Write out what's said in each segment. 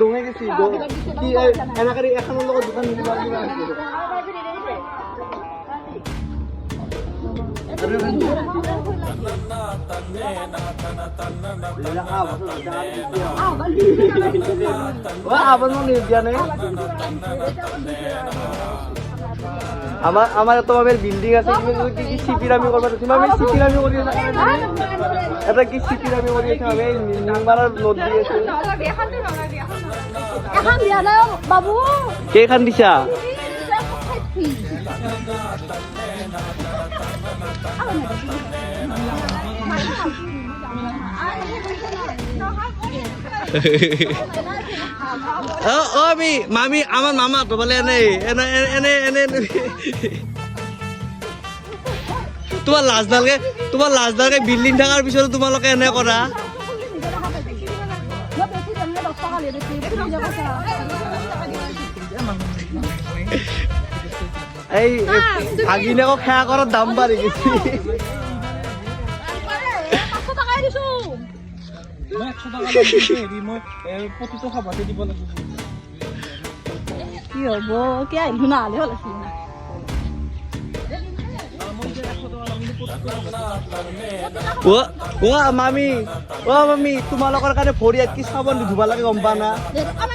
দোঙে গেছি কি এনাকারি এখনো লোক দোকান দিবা দিবা আবার মনে দিয়া নেই আমার তো আমার বিল্ডিং আছে কি কি সিপিরামি করবা তুমি আমি সিপিরামি করি না এটা কি সিপিরামি করি আমি নিংবারার লোড দিয়েছে এখন দিয়া না বাবু কে খান দিছা আমি মামি আমার মামা তো বলে এনে এনে এনে এনে তোমার লাজ নালকে বিল্ডিং থাকার পিছতো তোমালোকে এনে কৰা এই ভাগিনাকো খেয়া কৰাৰ দাম বাঢ়ি গেছি কি হব কি আহিলো না হলে হল মামি তোমালোকৰ কাৰণে ভৰিয়াত কি চাবোন ধুবা লাগে গম পা না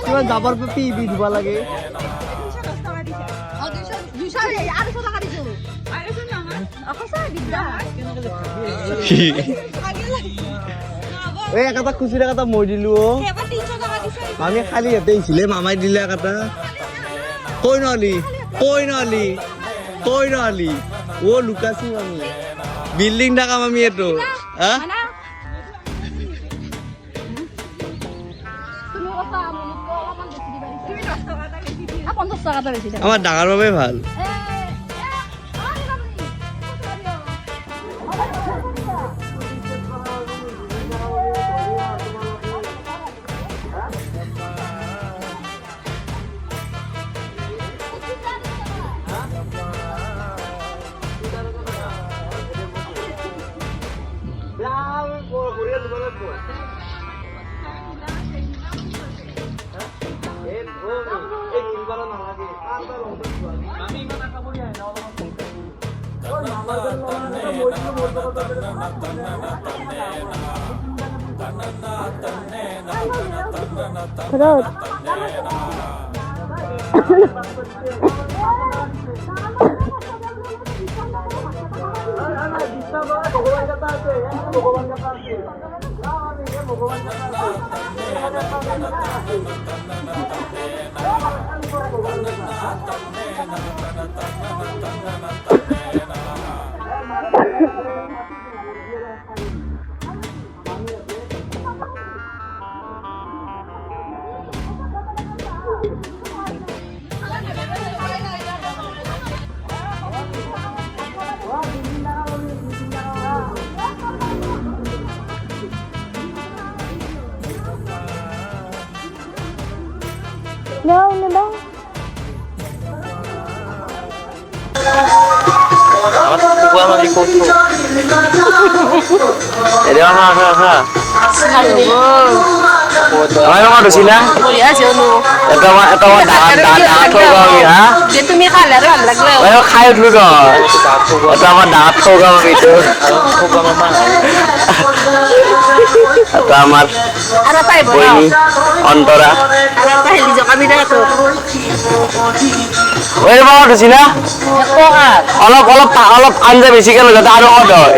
কিমান জাবৰ পিবি ধুবা লাগে এই একটা খুচুৰা এটা মই দিলো মামি খালি ইয়াতে আহিছিলে মামাই দিলে এটা কৈ নহলি ও লুকাছি মামি বিল্ডিং থাকা মামি এইটো হা আমার ডাঙৰ বাবে ভাল No. Gua masih kotor. Jadi ha. Ayo mau di sini? Ya sini. Itu dapat program ya. Dia tuh mikir lah lagi. Ayo kaya dulu dong. Itu dapat program itu. Program apa? Atau amat. Ada apa ibu? Ini Ontora. Ada apa yang di Jakarta beda tuh? Weh mau di sini? অলপ আঞ্জা বেছিকে লৈ যাতে আৰু অদ হয়